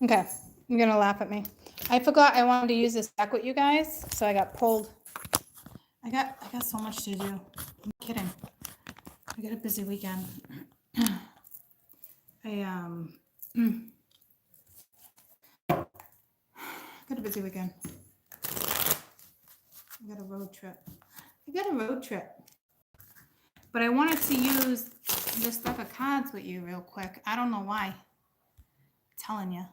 Okay, you're gonna laugh at me. I forgot I wanted to use this deck with you guys, so I got pulled. I got so much to do. I'm kidding. I got a busy weekend. I got a busy weekend. I got a road trip. But I wanted to use this deck of cards with you real quick. I don't know why. I'm telling you.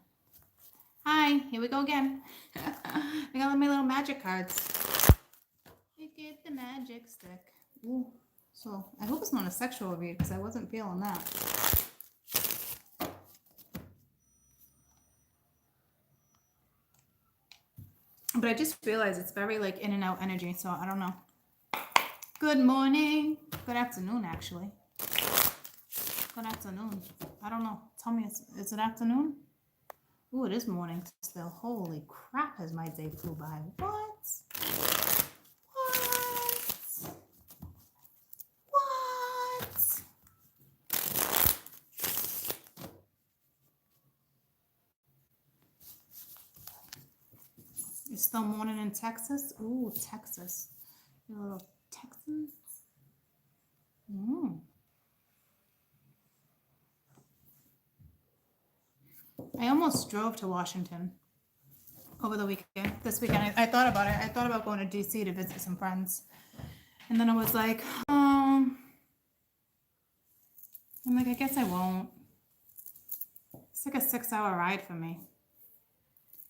Hi, here we go again. I got my little magic cards. You get the magic stick. Ooh. So I hope it's not a sexual read because I wasn't feeling that. But I just realized it's very like in and out energy, so I don't know. Good morning. Good afternoon, actually. Good afternoon. I don't know. Tell me, is it afternoon? Ooh, it is morning still. Holy crap, has my day flew by. What? It's still morning in Texas. Ooh, Texas. You little Texans. I almost drove to Washington over the weekend. This weekend, I thought about it. I thought about going to DC to visit some friends. And then I was like, I'm like, I guess I won't. It's like a 6-hour ride for me.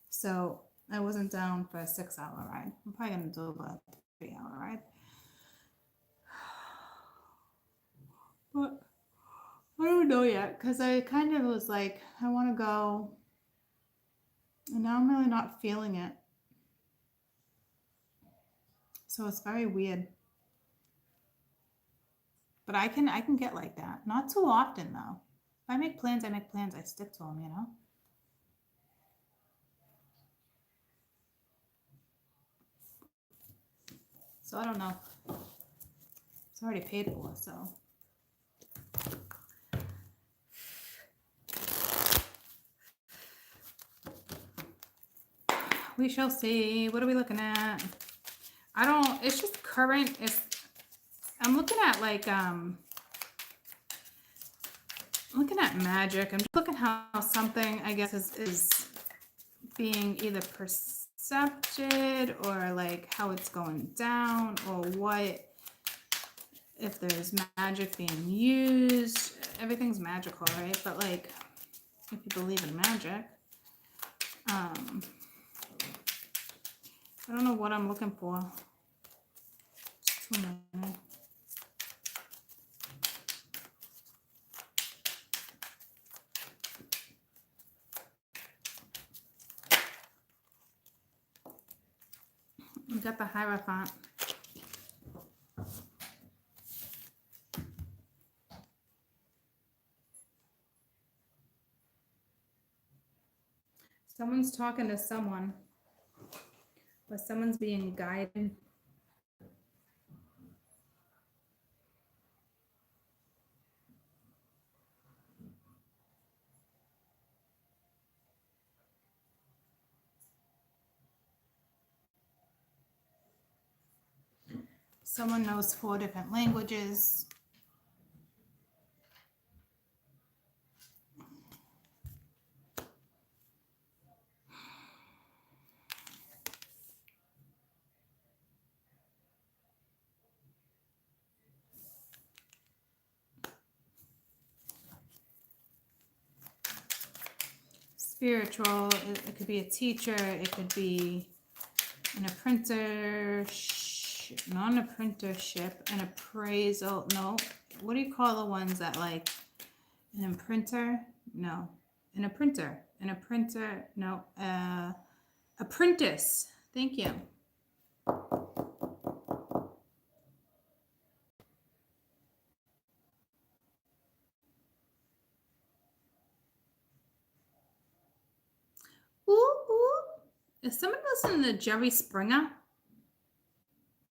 So I wasn't down for a 6-hour ride. I'm probably going to do about a 3-hour ride. But I don't know yet because I kind of was like, I want to go. And now I'm really not feeling it. So it's very weird. But I can get like that. Not too often though. If I make plans, I stick to them, you know? So I don't know. It's already paid for, so. We shall see. What are we looking at? It's just current. I'm looking at like, looking at magic. I'm just looking how something, I guess, is being either percepted or like how it's going down or what, if there's magic being used. Everything's magical, right? But like, if you believe in magic, I don't know what I'm looking for. Just 2 minutes. We got the Hierophant. Someone's talking to someone, but someone's being guided. Someone knows 4 different languages. Spiritual, it could be a teacher, it could be an apprenticeship, not an apprenticeship, an appraisal, no, what do you call the ones that like, an imprinter? No, an apprinter, no, apprentice, thank you. Ooh. Is someone listening to Jerry Springer? I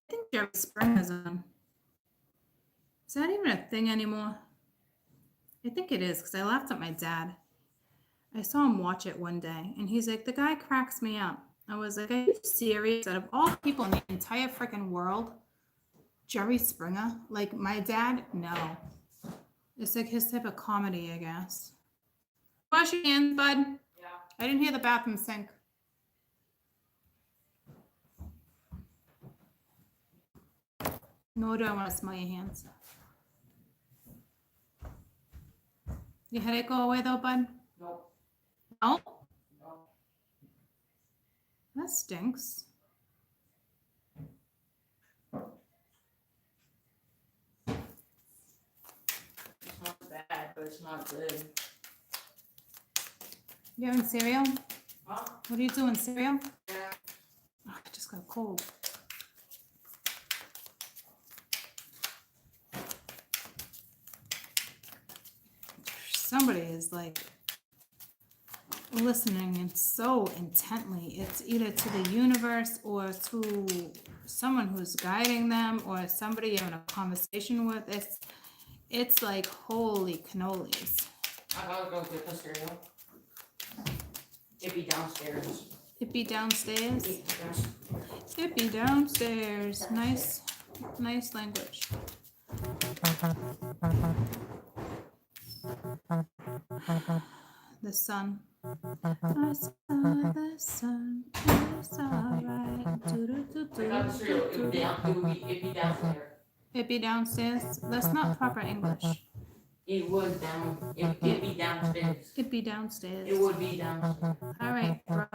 think Jerry Springer's on. Is that even a thing anymore? I think it is because I laughed at my dad. I saw him watch it one day, and he's like, the guy cracks me up. I was like, are you serious? Out of all people in the entire freaking world, Jerry Springer? Like my dad? No. It's like his type of comedy, I guess. Wash your hands, bud. Yeah. I didn't hear the bathroom sink. Nor do I want to smell your hands. Your headache go away though, bud? No. No? No. That stinks. It's not bad, but it's not good. You having cereal? Huh? What are you doing, cereal? Yeah. Oh, I just got cold. Somebody is like listening and so intently. It's either to the universe or to someone who's guiding them or somebody you're in a conversation with. It's like holy cannolis. I gotta go get the cereal. It be downstairs. It be downstairs. Yes. It be downstairs. Nice language. The sun. I saw the sun. It's alright. I got the cereal. It be downstairs. It be downstairs. That's not proper English. It would down. It be downstairs. It be downstairs. It would be downstairs. All right, bro.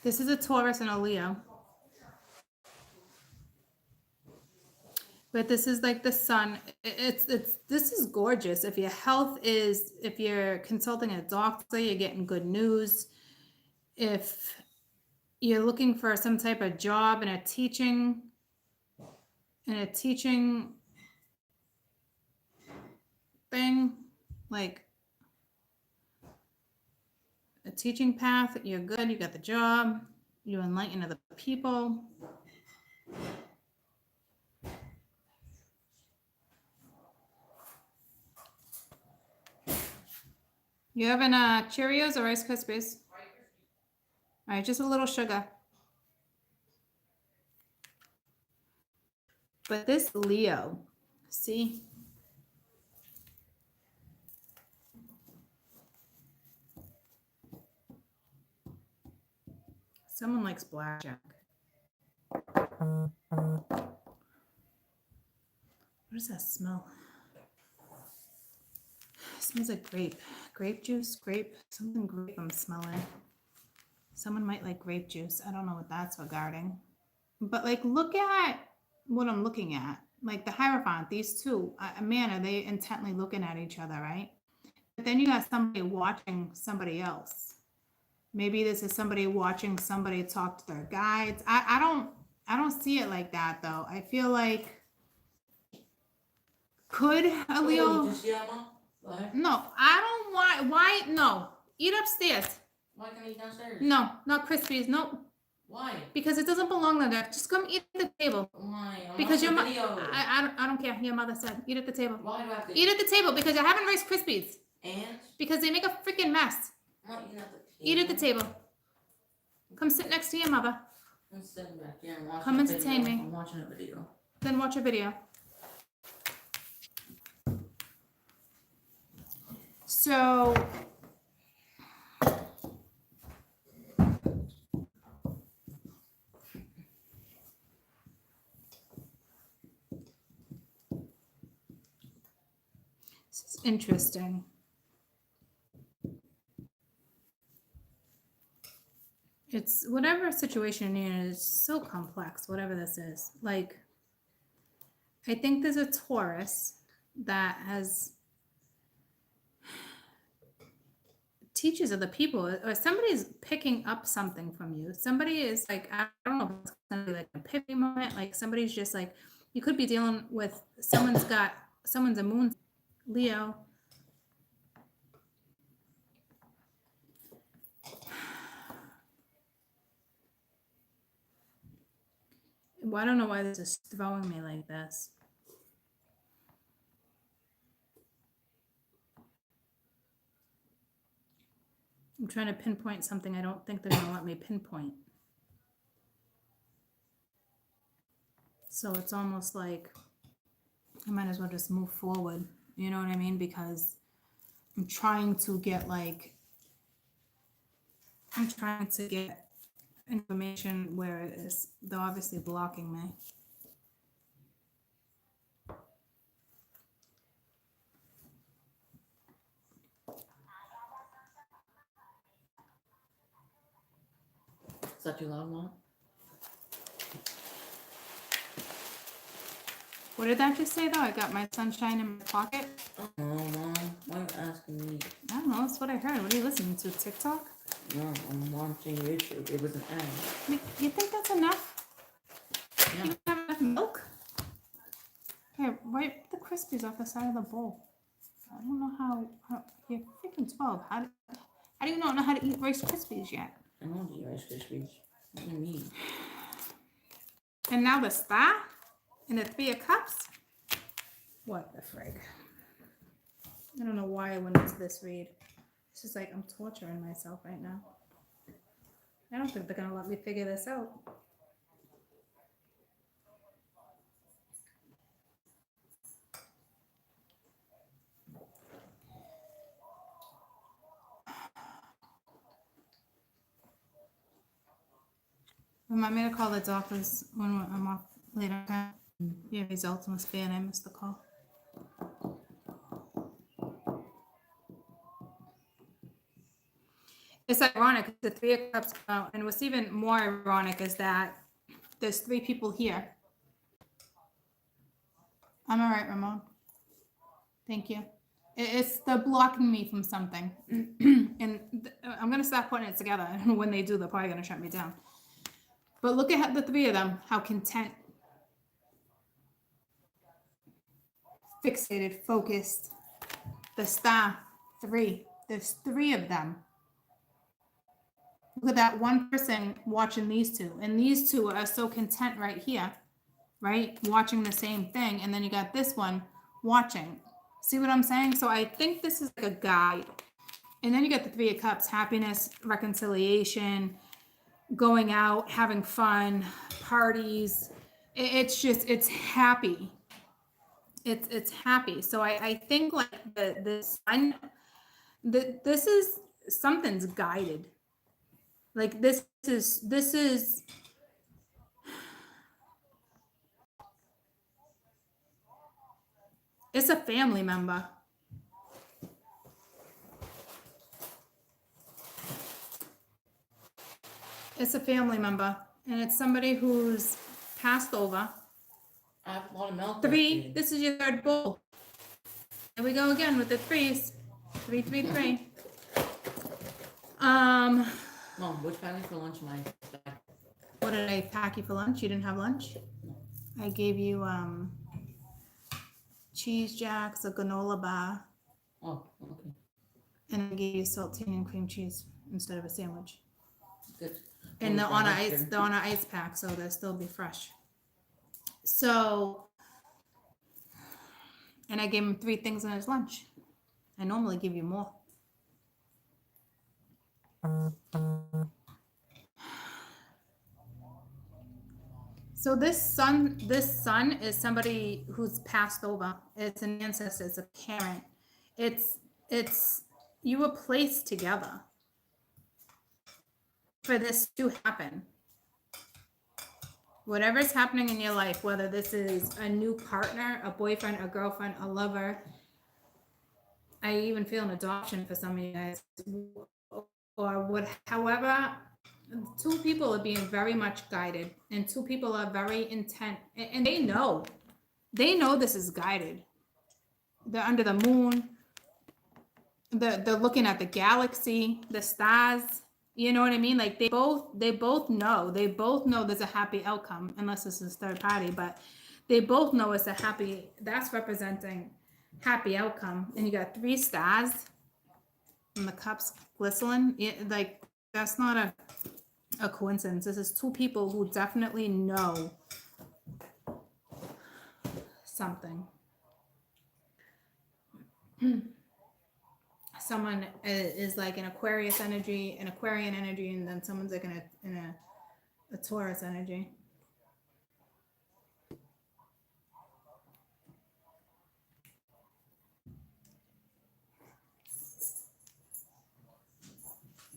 This is a Taurus and a Leo. But this is like the sun. This is gorgeous. If you're consulting a doctor, you're getting good news. If you're looking for some type of job in a teaching thing, like a teaching path, you're good, you got the job, you enlighten other people. You having Cheerios or Rice Krispies? All right, just a little sugar. But this Leo, see? Someone likes blackjack. What does that smell? It smells like grape juice, something grape I'm smelling. Someone might like grape juice. I don't know what that's regarding. But like, look at what I'm looking at. Like the Hierophant, these two, man, are they intently looking at each other, right? But then you got somebody watching somebody else. Maybe this is somebody watching somebody talk to their guides. I don't see it like that though. I feel like could a Leo? No, I don't want. Why? No, eat upstairs. Why can't I eat downstairs? No, not Krispies. Nope. Why? Because it doesn't belong there. Just come eat at the table. Why? Because your mother. I don't care. Your mother said eat at the table. Why do I have to eat at the table? Because you're having Rice Krispies. And? Because they make a freaking mess. I'm not eating at the table. Eat at the table. Come sit next to your mother. I'm sitting back here and watching. Come entertain me. I'm watching a video. Then watch a video. So this is interesting. It's whatever situation you're in is so complex, whatever this is. Like, I think there's a Taurus that has teaches other people, or somebody's picking up something from you. Somebody is like, I don't know if it's gonna be like a epiphany moment, like somebody's just like, you could be dealing with someone's a moon Leo. Well, I don't know why this is throwing me like this. I'm trying to pinpoint something I don't think they're gonna let me pinpoint. So it's almost like I might as well just move forward. You know what I mean? Because I'm trying to get information where they're obviously blocking me. Is that too loud, Mom? What did that just say though? I got my sunshine in my pocket. Oh, Mom, why are you asking me? I don't know. That's what I heard. What are you listening to? TikTok? No, I'm watching YouTube. It was an ad. You think that's enough? Yeah. You have enough milk? Here, wipe the Krispies off the side of the bowl. I don't know how you're freaking 12. How do you not know how to eat Rice Krispies yet? I know the Rice Krispies. What do you mean? And now the star and the 3 of cups? What the frig? I don't know why I went into this read. It's just like I'm torturing myself right now. I don't think they're gonna let me figure this out. Remind me to call the doctors when I'm off later. Okay? Your results must be, and I missed the call. It's ironic. The 3 of cups come out, and what's even more ironic is that there's 3 people here. I'm all right, Ramon. Thank you. It's they're blocking me from something, and I'm gonna start putting it together. And when they do, they're probably gonna shut me down. But look at the 3 of them, how content, fixated, focused. The star, 3. There's 3 of them. Look at that one person watching these 2. And these 2 are so content right here, right? Watching the same thing. And then you got this one watching. See what I'm saying? So I think this is like a guide. And then you got the 3 of cups, happiness, reconciliation, going out, having fun, parties. It's just, it's happy. It's happy. So I think like the sun, this is, something's guided. Like this is, it's a family member. It's a family member, and it's somebody who's passed over. I have a lot of milk. 3, this is your 3rd bowl. Here we go again with the 3s. 3, 3, 3. Mom, which family for lunch am I? What did I pack you for lunch? You didn't have lunch? I gave you cheese jacks, a granola bar, Oh, okay. and I gave you saltine and cream cheese instead of a sandwich. Good. And they're on an ice pack, so they'll still be fresh. So, and I gave him 3 things in his lunch. I normally give you more. So this son is somebody who's passed over. It's an ancestor, it's a parent. It's you were placed together for this to happen. Whatever's happening in your life, whether this is a new partner, a boyfriend, a girlfriend, a lover, I even feel an adoption for some of you guys, or what, however, 2 people are being very much guided, and 2 people are very intent, and they know this is guided. They're under the moon. They're looking at the galaxy, the stars. You know what I mean? Like they both know. They both know there's a happy outcome, unless this is 3rd party, but they both know it's a happy, that's representing happy outcome. And you got 3 stars and the cups glistening. That's not a coincidence. This is 2 people who definitely know something. Someone is like an Aquarius energy, an Aquarian energy, and then someone's like in a Taurus energy.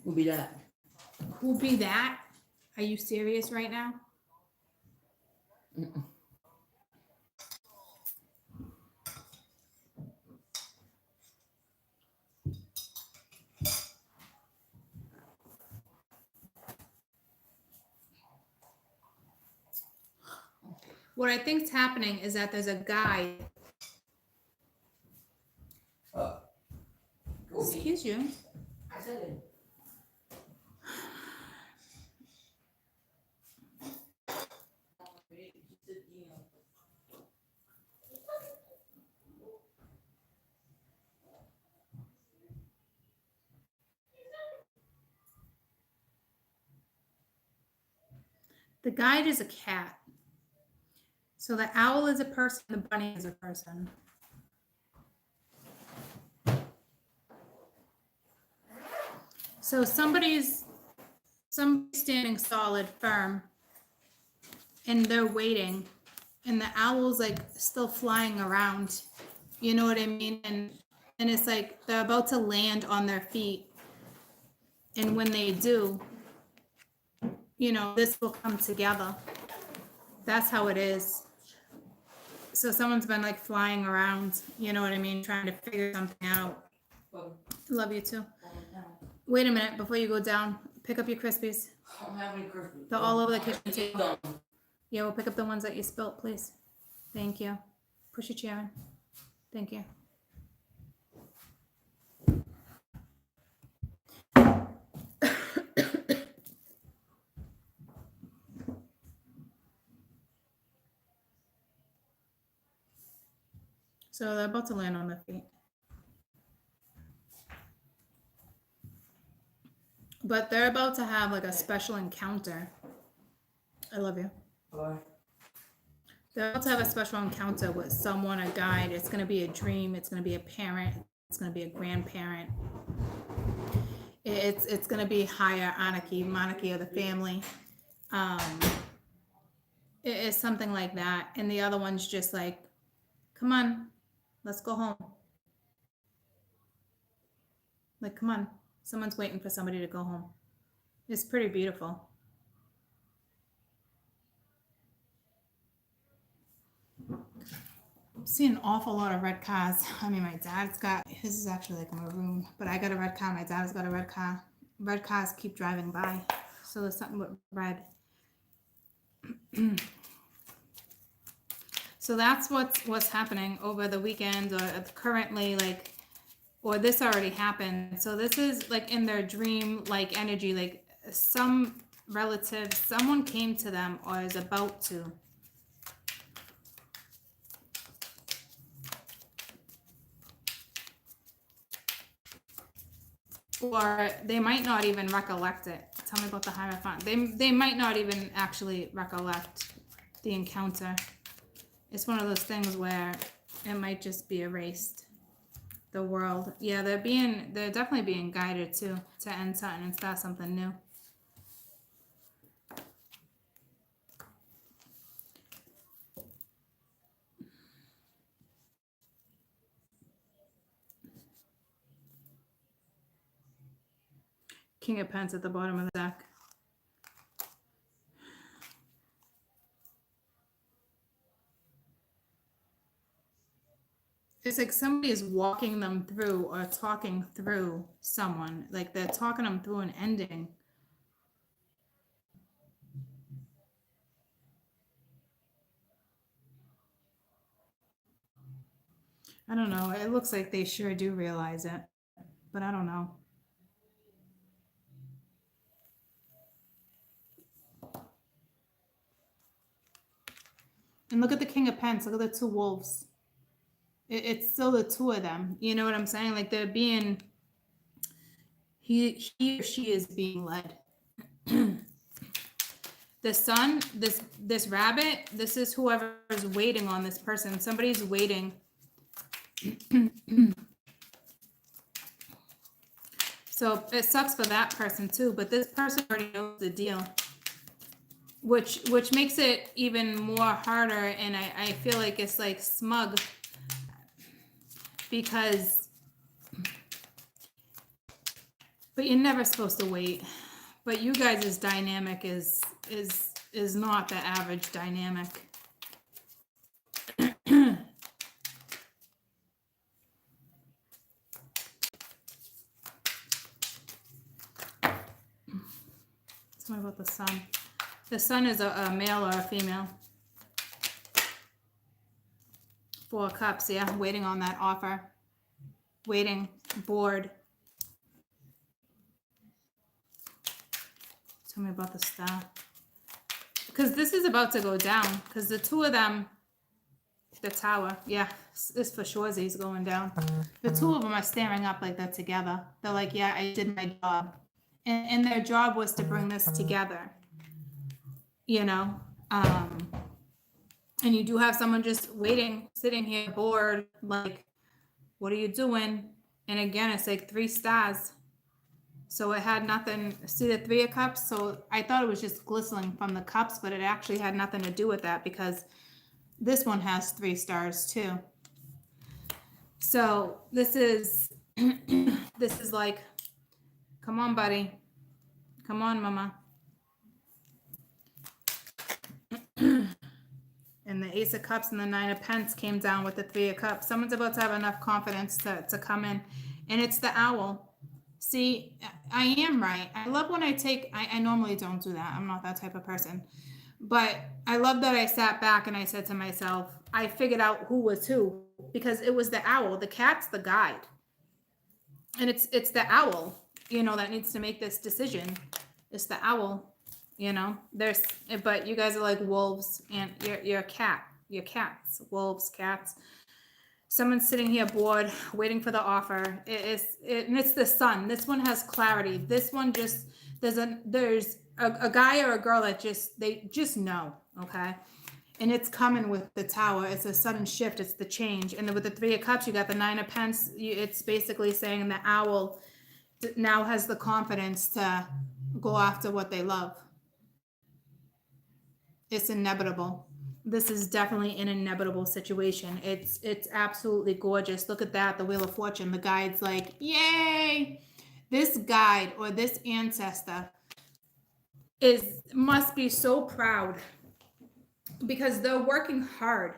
Who'll be that? Who'll be that? Are you serious right now? Mm-mm. What I think's happening is that there's a guy. Excuse you. I said it. The guide is a cat. So the owl is a person, the bunny is a person. So somebody's standing solid, firm, and they're waiting, and the owl's like still flying around. You know what I mean? And it's like they're about to land on their feet. And when they do, you know, this will come together. That's how it is. So someone's been like flying around, you know what I mean, trying to figure something out. Love you too. Wait a minute before you go down. Pick up your Krispies. I don't have any Krispies. They're all over the kitchen table. Done. Yeah, we'll pick up the ones that you spilt, please. Thank you. Push your chair in. Thank you. So they're about to land on their feet. But they're about to have like a special encounter. I love you. Bye. They're about to have a special encounter with someone, a guide. It's going to be a dream. It's going to be a parent. It's going to be a grandparent. It's going to be higher monarchy of the family. It's something like that. And the other one's just like, come on, let's go home. Like, come on. Someone's waiting for somebody to go home. It's pretty beautiful. I'm seeing an awful lot of red cars. I mean, my dad's got, his is actually like a maroon, but I got a red car. My dad's got a red car. Red cars keep driving by. So there's something with red. So that's what's happening over the weekend or currently, like, or this already happened. So this is like in their dream like energy, like some relative, someone came to them or is about to. Or they might not even recollect it. Tell me about the Hierophant. They might not even actually recollect the encounter. It's one of those things where it might just be erased. The world. Yeah, they're definitely being guided to end something and start something new. King of Pence at the bottom of the deck. It's like somebody is walking them through or talking through someone. Like they're talking them through an ending. I don't know. It looks like they sure do realize it, but I don't know. And look at the King of Pence. Look at the two wolves. It's still the two of them. You know what I'm saying? Like they're being, he or she is being led. The sun, this rabbit, this is whoever's waiting on this person. Somebody's waiting. So it sucks for that person too, but this person already knows the deal, which makes it even more harder. And I feel like it's like smug because, but you're never supposed to wait. But you guys' dynamic is not the average dynamic. Tell me about the sun. The sun is a male or a female. 4 of Cups, yeah, waiting on that offer. Waiting, bored. Tell me about the star. Because this is about to go down. Because the 2 of them, the tower, yeah, this for sure is going down. The 2 of them are staring up like they're together. They're like, yeah, I did my job. And their job was to bring this together. You know? And you do have someone just waiting, sitting here bored, like, what are you doing? And again, it's like 3 stars. So it had nothing, see the 3 of Cups? So I thought it was just glistening from the cups, but it actually had nothing to do with that because this one has 3 stars too. So this is, this is like, come on, buddy. Come on, mama. And the Ace of Cups and the 9 of Pentacles came down with the 3 of Cups. Someone's about to have enough confidence to come in. And it's the Owl. See, I am right. I love when I take, I normally don't do that. I'm not that type of person. But I love that I sat back and I said to myself, I figured out who was who. Because it was the Owl. The cat's the guide. And it's the Owl, you know, that needs to make this decision. It's the Owl. You know, but you guys are like wolves and you're a cat. You're cats, wolves, cats. Someone's sitting here bored, waiting for the offer. And it's the sun. This one has clarity. This one just, there's a guy or a girl that they just know, okay? And it's coming with the tower. It's a sudden shift. It's the change. And then with the 3 of Cups, you got the 9 of Pentacles. It's basically saying the Owl now has the confidence to go after what they love. It's inevitable. This is definitely an inevitable situation. It's absolutely gorgeous. Look at that, the Wheel of Fortune. The guide's like, yay! This guide or this ancestor must be so proud because they're working hard.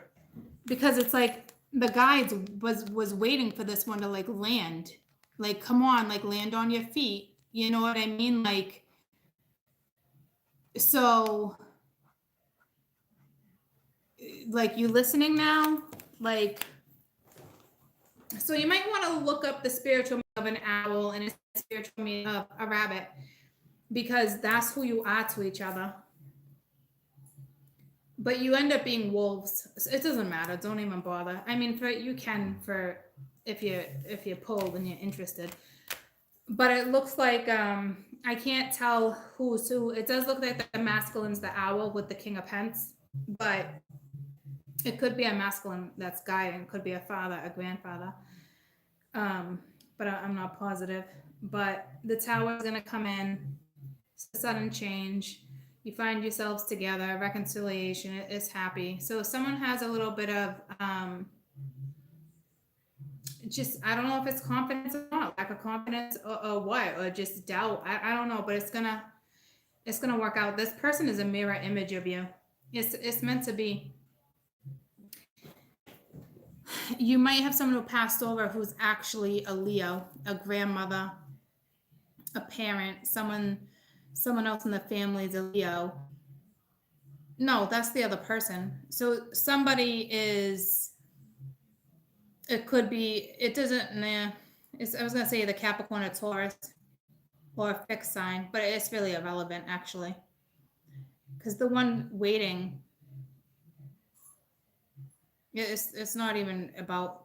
Because it's like the guides was waiting for this one to like land. Like, come on, like land on your feet. You know what I mean? Like, so like you listening now, like, so you might want to look up the spiritual meaning of an owl and a spiritual meaning of a rabbit, because that's who you are to each other. But you end up being wolves. It doesn't matter. Don't even bother. I mean, if you're pulled and you're interested. But it looks like I can't tell who's who. It does look like the masculine's the owl with the King of Pentacles, but it could be a masculine that's guiding. It could be a father, a grandfather. But I'm not positive. But the tower is going to come in. It's a sudden change. You find yourselves together. Reconciliation is happy. So someone has a little bit of just, I don't know if it's confidence or not, lack of confidence or what, or just doubt. I don't know, but it's gonna work out. This person is a mirror image of you. It's meant to be. You might have someone who passed over who's actually a Leo, a grandmother, a parent, someone else in the family is a Leo. No, that's the other person. So somebody is, it could be, it doesn't, I was going to say the Capricorn or Taurus or a fixed sign, but it's really irrelevant actually. Because the one waiting, it's not even about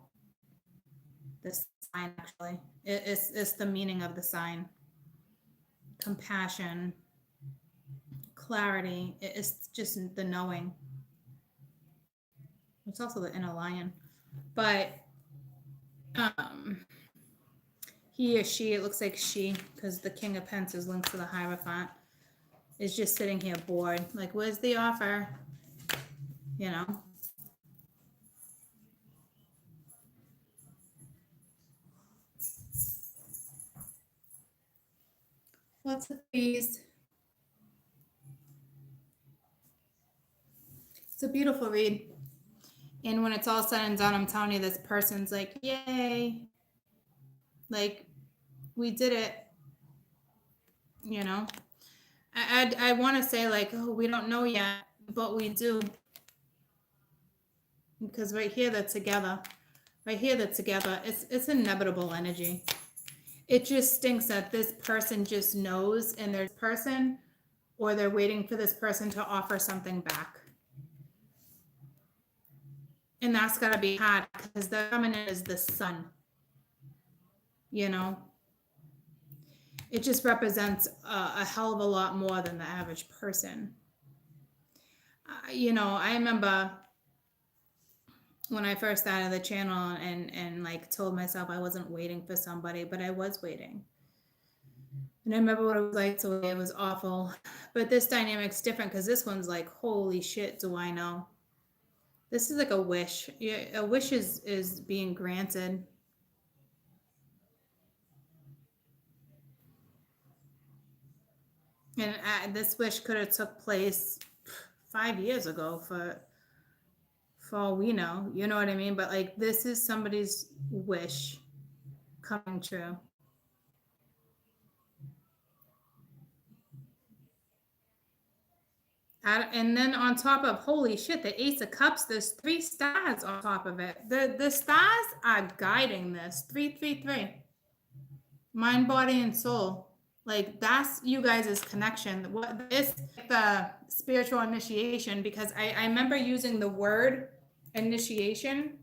the sign actually. It's the meaning of the sign. Compassion, clarity. It's just the knowing. It's also the inner lion. But he or she, it looks like she, because the King of Pence is linked to the Hierophant, is just sitting here bored. Like, where's the offer? You know? Lots of these. It's a beautiful read. And when it's all said and done, I'm telling you, this person's like, yay. Like, we did it. You know? I want to say, like, oh, we don't know yet, but we do. Because right here, they're together. Right here, they're together. It's inevitable energy. It just stinks that this person just knows, and there's person, or they're waiting for this person to offer something back. And that's got to be hard because the feminine is the sun. You know, it just represents a hell of a lot more than the average person. You know, I remember when I first started the channel and like told myself I wasn't waiting for somebody, but I was waiting. And I remember what it was like to wait. It was awful. But this dynamic's different because this one's like, holy shit, do I know? This is like a wish. Yeah, a wish is being granted. And this wish could have took place 5 years ago for all we know. You know what I mean? But like, this is somebody's wish coming true. And then on top of, holy shit, the Ace of Cups, there's 3 stars on top of it. The stars are guiding this. 333. Mind, body, and soul. Like, that's you guys' connection. What is the spiritual initiation? Because I remember using the word initiation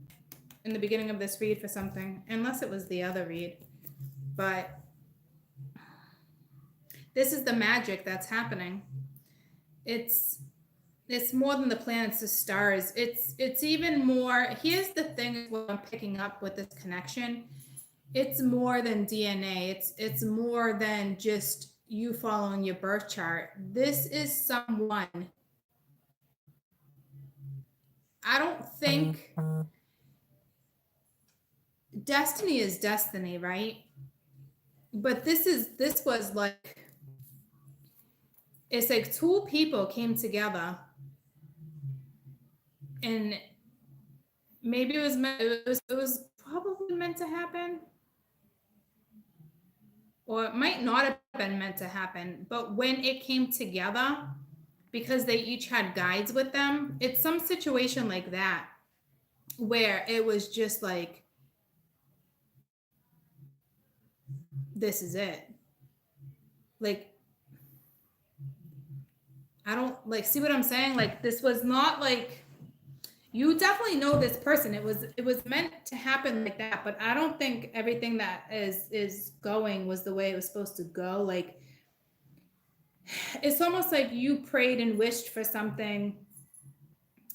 in the beginning of this read for something, unless it was the other read. But this is the magic that's happening. It's more than the planets, the stars. It's even more. Here's the thing, what I'm picking up with this connection. It's more than DNA. It's more than just you following your birth chart. This is someone. I don't think destiny is destiny, right? But this was like, it's like 2 people came together, and maybe it was probably meant to happen, or it might not have been meant to happen. But when it came together, because they each had guides with them, it's some situation like that where it was just like, this is it. Like, I don't like, see what I'm saying? Like, this was not like, you definitely know this person. It was meant to happen like that, but I don't think everything that is going was the way it was supposed to go. Like, it's almost like you prayed and wished for something,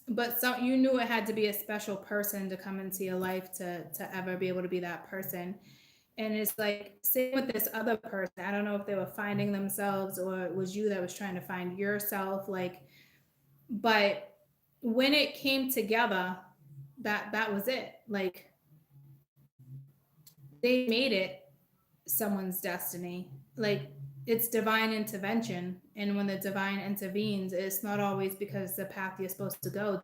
but you knew it had to be a special person to come into your life to ever be able to be that person. And it's like, same with this other person. I don't know if they were finding themselves or it was you that was trying to find yourself. Like, but when it came together, that was it. Like, they made it someone's destiny. Like, it's divine intervention. And when the divine intervenes, it's not always because the path you're supposed to go.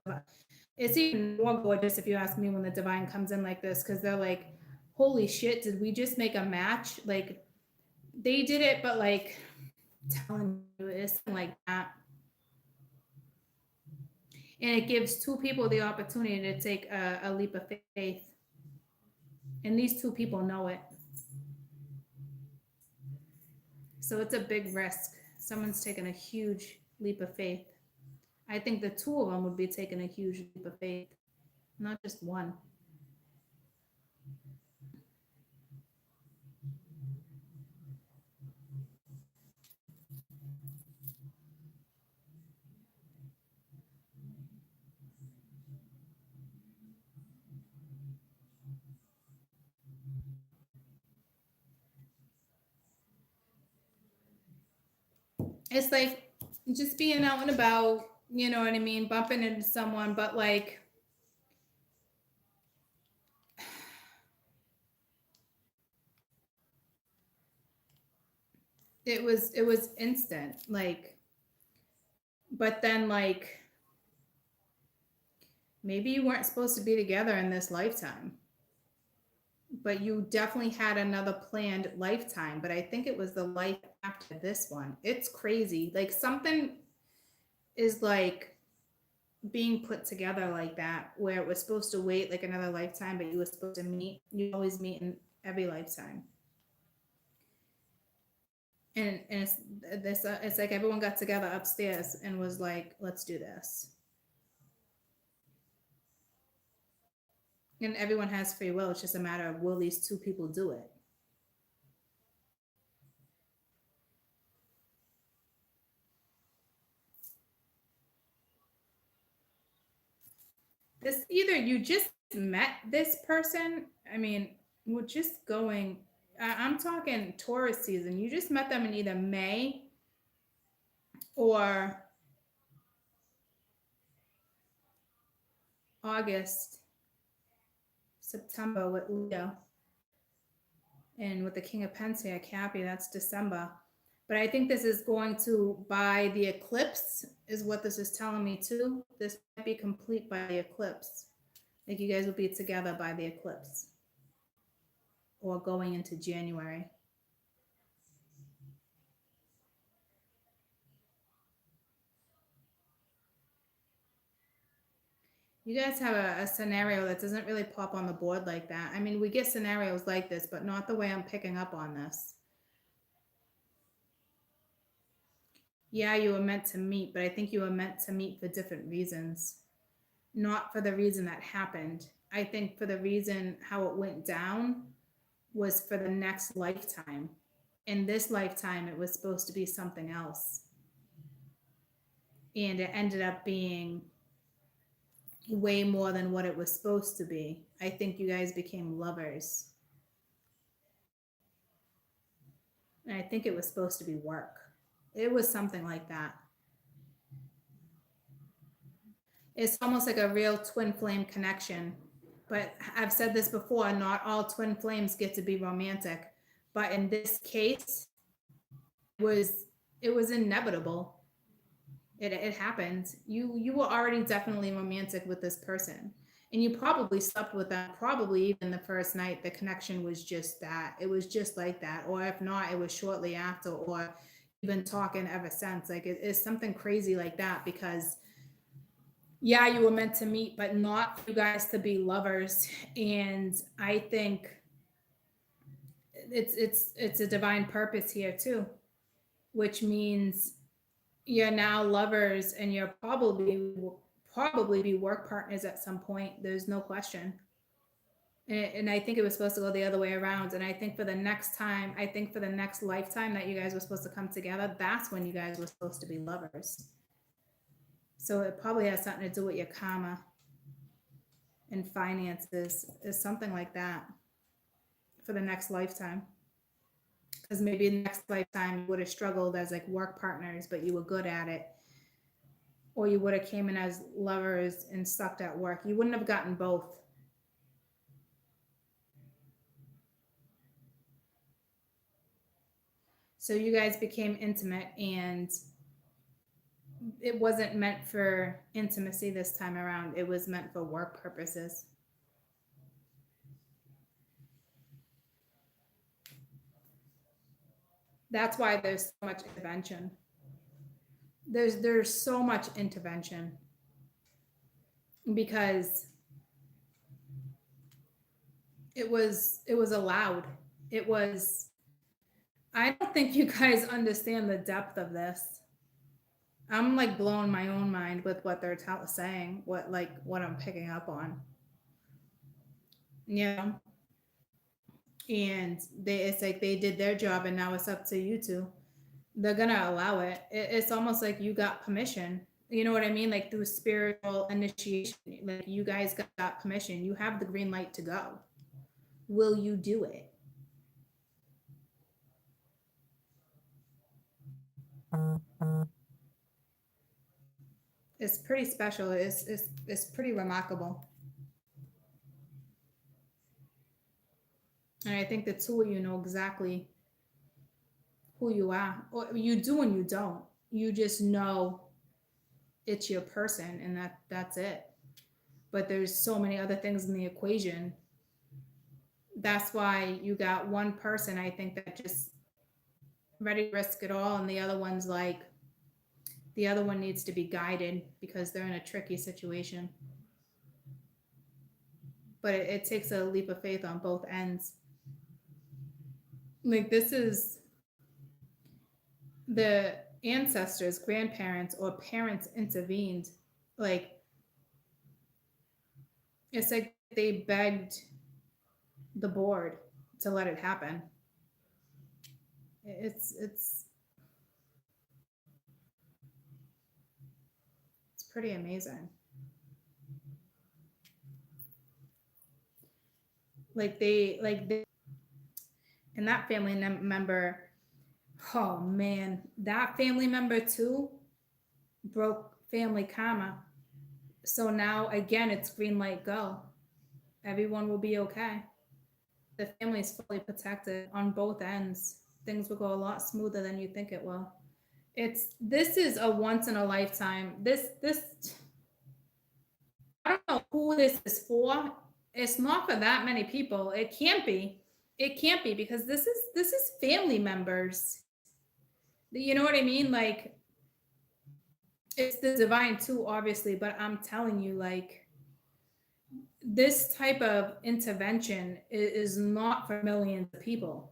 It's even more gorgeous, if you ask me, when the divine comes in like this, because they're like, holy shit, did we just make a match? Like, they did it, but like, telling you, it's like that. And it gives 2 people the opportunity to take a leap of faith. And these 2 people know it. So it's a big risk. Someone's taking a huge leap of faith. I think the 2 of them would be taking a huge leap of faith, not just one. it's like just being out and about, you know what I mean, bumping into someone, but like it was instant, like, but then like maybe you weren't supposed to be together in this lifetime, but you definitely had another planned lifetime, but I think it was the life after this one. It's crazy, like something is like being put together like that, where it was supposed to wait like another lifetime, but you were supposed to meet, you always meet in every lifetime. And it's this it's like everyone got together upstairs and was like, let's do this. And everyone has free will, it's just a matter of will these two people do it. This either you just met this person, I mean, we're just going, I'm talking Taurus season, you just met them in either May or August, September with Leo, and with the King of Pentacles, Cappy, that's December. But I think this is going to, by the eclipse, is what this is telling me too. This might be complete by the eclipse. Like you guys will be together by the eclipse or going into January. You guys have a scenario that doesn't really pop on the board like that. I mean, we get scenarios like this, but not the way I'm picking up on this. Yeah, you were meant to meet, but I think you were meant to meet for different reasons. Not for the reason that happened. I think for the reason how it went down was for the next lifetime. In this lifetime, it was supposed to be something else. And it ended up being way more than what it was supposed to be. I think you guys became lovers. And I think it was supposed to be work. It was something like that. It's almost like a real twin flame connection. But I've said this before, not all twin flames get to be romantic. But in this case, it was inevitable. It happened. You were already definitely romantic with this person. And you probably slept with them, probably even the first night. The connection was just that. It was just like that. Or if not, it was shortly after, or you've been talking ever since. Like it's something crazy like that, because yeah, you were meant to meet, but not for you guys to be lovers. And I think it's a divine purpose here too, which means you're now lovers, and you're probably be work partners at some point. There's no question. And I think it was supposed to go the other way around. And I think for the next time, I think for the next lifetime that you guys were supposed to come together, that's when you guys were supposed to be lovers. So it probably has something to do with your karma and finances, is something like that for the next lifetime. Because maybe in the next lifetime you would have struggled as like work partners, but you were good at it. Or you would have came in as lovers and sucked at work. You wouldn't have gotten both. So you guys became intimate, and it wasn't meant for intimacy this time around. It was meant for work purposes. That's why there's so much intervention. There's so much intervention, because it was allowed. It was, I don't think you guys understand the depth of this. I'm like blowing my own mind with what they're saying, what I'm picking up on. Yeah. And it's like they did their job, and now it's up to you two. They're gonna allow it. It's almost like you got permission. You know what I mean? Like through spiritual initiation, like you guys got permission. You have the green light to go. Will you do it? It's pretty special. It's pretty remarkable. And I think the two of you know exactly who you are. Or you do and you don't. You just know it's your person and that's it. But there's so many other things in the equation. That's why you got one person I think that just ready to risk it all and the other one's like the other one needs to be guided because they're in a tricky situation. But it takes a leap of faith on both ends. Like this is the ancestors, grandparents, or parents intervened. Like it's like they begged the board to let it happen. It's pretty amazing. Like they and that family member, oh man, that family member too broke family karma. So now again, it's green light, go. Everyone will be okay. The family is fully protected on both ends. Things will go a lot smoother than you think it will. This is a once in a lifetime. This I don't know who this is for. It's not for that many people. It can't be. It can't be because this is family members. You know what I mean? Like it's the divine too, obviously, but I'm telling you, like this type of intervention is not for millions of people.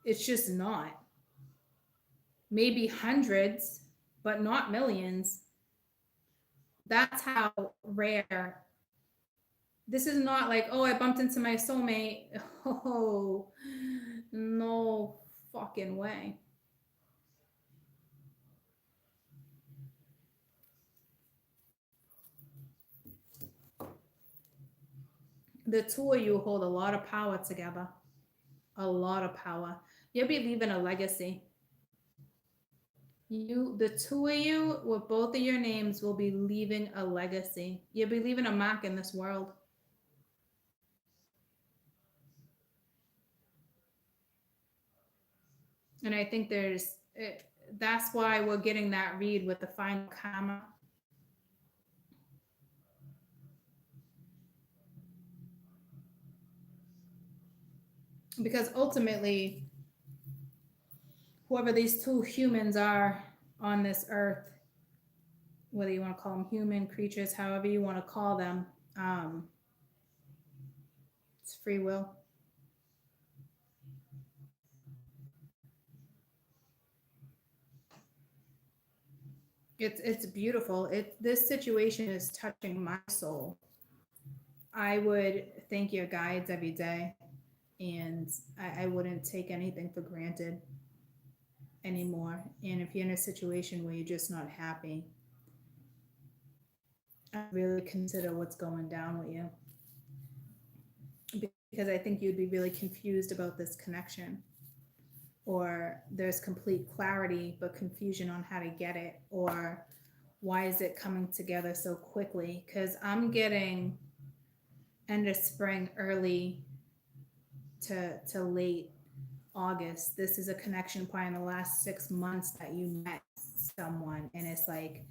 It's just not. Maybe hundreds, but not millions. That's how rare. This is not like, oh, I bumped into my soulmate. Oh, no fucking way. The two of you hold a lot of power together. A lot of power. You'll be leaving a legacy. The two of you, with both of your names, will be leaving a legacy. You'll be leaving a mark in this world. And I think that's why we're getting that read with the final karma. Because ultimately, whoever these two humans are on this earth, whether you want to call them human creatures, however you want to call them, it's free will. It's beautiful. This situation is touching my soul. I would thank your guides every day, and I wouldn't take anything for granted anymore. And if you're in a situation where you're just not happy, I really consider what's going down with you. Because I think you'd be really confused about this connection. Or there's complete clarity but confusion on how to get it. Or why is it coming together so quickly? Because I'm getting end of spring, early to late August. This is a connection probably in the last 6 months that you met someone. And it's like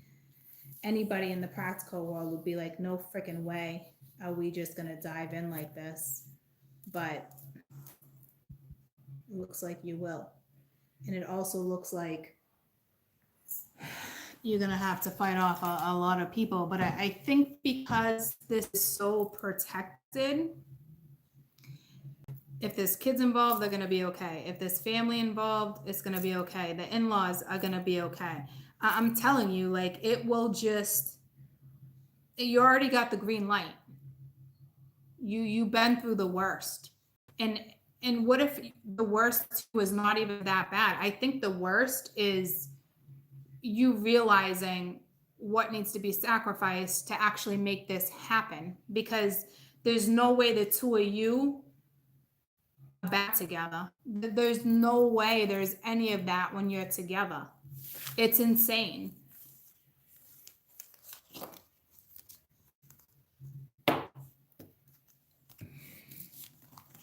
anybody in the practical world would be like, no freaking way are we just going to dive in like this. But it looks like you will. And it also looks like you're going to have to fight off a lot of people. But I think because this is so protected, if there's kids involved, they're going to be okay. If there's family involved, it's going to be okay. The in-laws are going to be okay. I'm telling you, like, it will just, you already got the green light. You've been through the worst. And what if the worst was not even that bad? I think the worst is you realizing what needs to be sacrificed to actually make this happen, because there's no way the two of you back together. There's no way there's any of that when you're together. It's insane.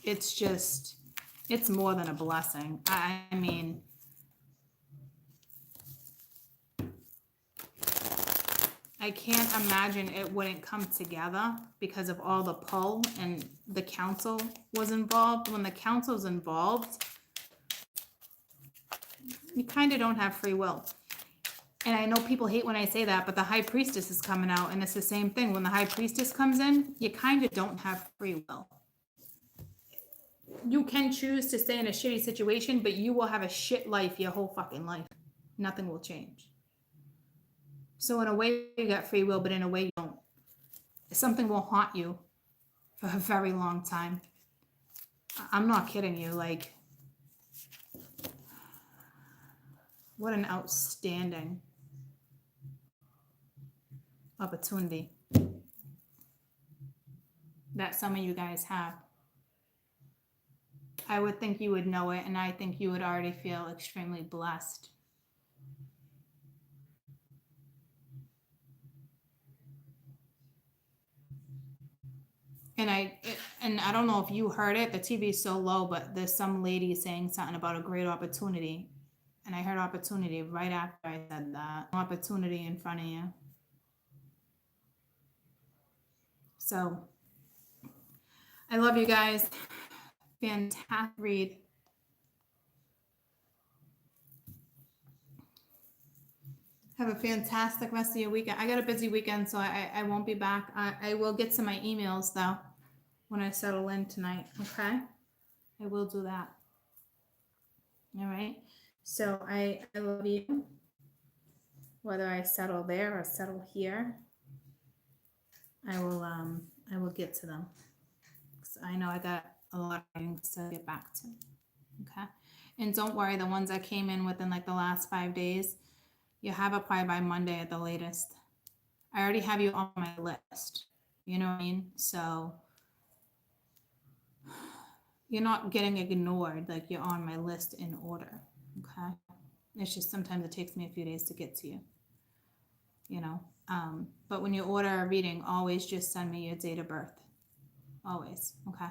It's just, it's more than a blessing. I mean, I can't imagine it wouldn't come together because of all the pull, and the council was involved. When the council's involved, you kind of don't have free will. And I know people hate when I say that, but the high priestess is coming out, and it's the same thing. When the high priestess comes in, you kind of don't have free will. You can choose to stay in a shitty situation, but you will have a shit life your whole fucking life. Nothing will change. So in a way, you got free will, but in a way, you don't. Something will haunt you for a very long time. I'm not kidding you. Like, what an outstanding opportunity that some of you guys have. I would think you would know it, and I think you would already feel extremely blessed. And I don't know if you heard it, the TV is so low, but there's some lady saying something about a great opportunity. And I heard opportunity right after I said that. Opportunity in front of you. So I love you guys. Fantastic read. Have a fantastic rest of your weekend. I got a busy weekend, so I won't be back. I will get to my emails though when I settle in tonight. Okay, I will do that. All right. So I love you. Whether I settle there or settle here, I will get to them. So I know I got a lot of things to get back to. Okay. And don't worry, the ones that came in within like the last 5 days, you have it probably by Monday at the latest. I already have you on my list. You know what I mean? So you're not getting ignored, like you're on my list in order. Okay. It's just sometimes it takes me a few days to get to you. You know, but when you order a reading, always just send me your date of birth. Always. Okay.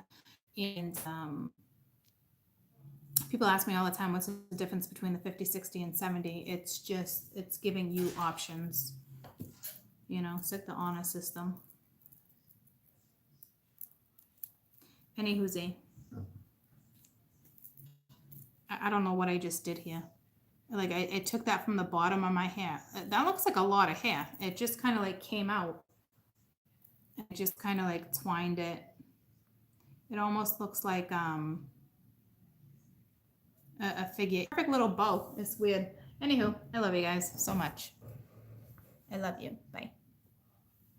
And people ask me all the time, what's the difference between the 50, 60, and 70? It's just, it's giving you options. You know, it's like the honor system. Any whoosie. I don't know what I just did here. Like I took that from the bottom of my hair. That looks like a lot of hair. It just kind of like came out. I just kind of like twined it. It almost looks like a figure. Perfect little bow. It's weird. Anywho, I love you guys so much. I love you. Bye.